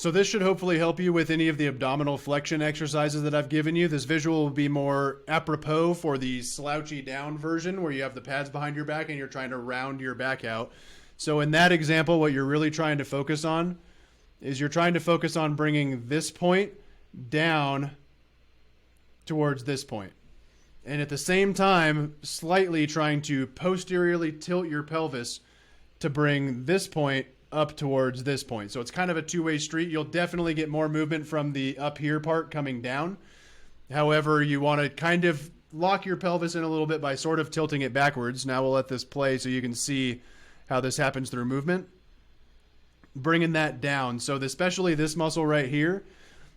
So this should hopefully help you with any of the abdominal flexion exercises that I've given you. This visual will be more apropos for the slouchy down version where you have the pads behind your back and you're trying to round your back out. So in that example, what you're really trying to focus on is you're trying to focus on bringing this point down towards this point. And at the same time, slightly trying to posteriorly tilt your pelvis to bring this point up towards this point. So it's kind of a two-way street. You'll definitely get more movement from the up here part coming down. However, you want to kind of lock your pelvis in a little bit by sort of tilting it backwards. Now we'll let this play so you can see how this happens through movement. Bringing that down. So especially this muscle right here,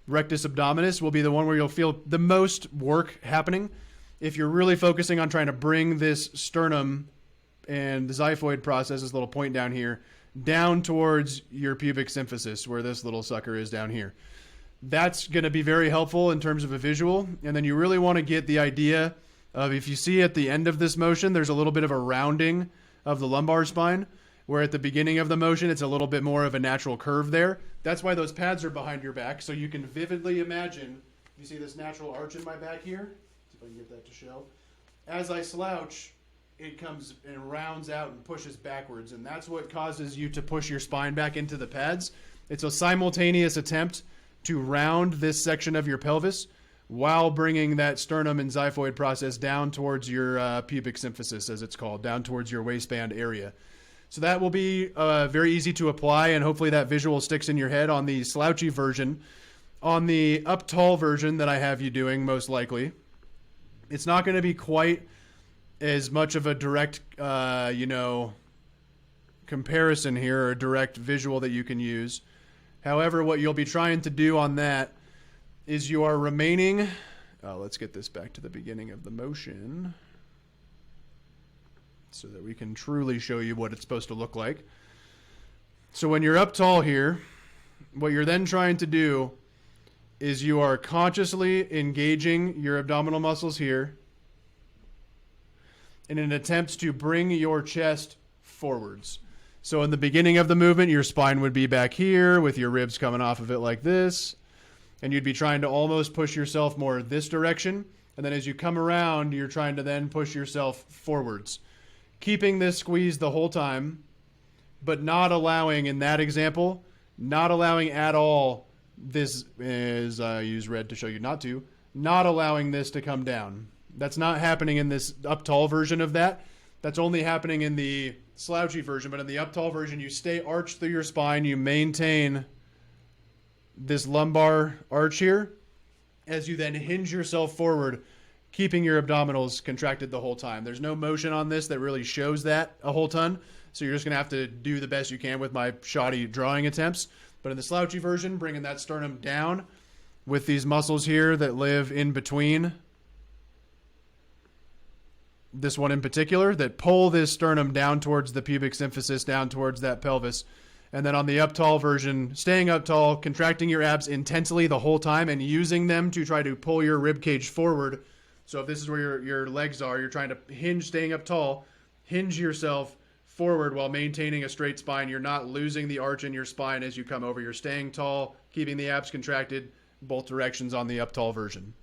rectus abdominis, will be the one where you'll feel the most work happening. If you're really focusing on trying to bring this sternum and the xiphoid process, this little point down here, down towards your pubic symphysis, where this little sucker is down here. That's going to be very helpful in terms of a visual. And then you really want to get the idea of, if you see at the end of this motion, there's a little bit of a rounding of the lumbar spine, where at the beginning of the motion, it's a little bit more of a natural curve there. That's why those pads are behind your back. So you can vividly imagine, you see this natural arch in my back here? See if I can get that to show. As I slouch, it comes and rounds out and pushes backwards, and that's what causes you to push your spine back into the pads. It's a simultaneous attempt to round this section of your pelvis while bringing that sternum and xiphoid process down towards your pubic symphysis, as it's called, down towards your waistband area. So that will be very easy to apply, and hopefully that visual sticks in your head on the slouchy version. On the up tall version that I have you doing, most likely, it's not going to be quite as much of a direct, comparison here, or a direct visual that you can use. However, what you'll be trying to do on that is you are remaining, let's get this back to the beginning of the motion so that we can truly show you what it's supposed to look like. So when you're up tall here, what you're then trying to do is you are consciously engaging your abdominal muscles here in an attempt to bring your chest forwards. So in the beginning of the movement, your spine would be back here with your ribs coming off of it like this. And you'd be trying to almost push yourself more this direction. And then as you come around, you're trying to then push yourself forwards. Keeping this squeeze the whole time, but not allowing, in that example, not allowing at all this, is I use red to show you not allowing this to come down. That's not happening in this up tall version of that. That's only happening in the slouchy version. But in the up tall version, you stay arched through your spine. You maintain this lumbar arch here as you then hinge yourself forward, keeping your abdominals contracted the whole time. There's no motion on this that really shows that a whole ton. So you're just going to have to do the best you can with my shoddy drawing attempts. But in the slouchy version, bringing that sternum down with these muscles here that live in between, this one in particular, that pull this sternum down towards the pubic symphysis, down towards that pelvis. And then on the up tall version, staying up tall, contracting your abs intensely the whole time and using them to try to pull your rib cage forward. So if this is where your legs are, you're trying to hinge, staying up tall, hinge yourself forward while maintaining a straight spine. You're not losing the arch in your spine as you come over. You're staying tall, keeping the abs contracted, both directions on the up tall version.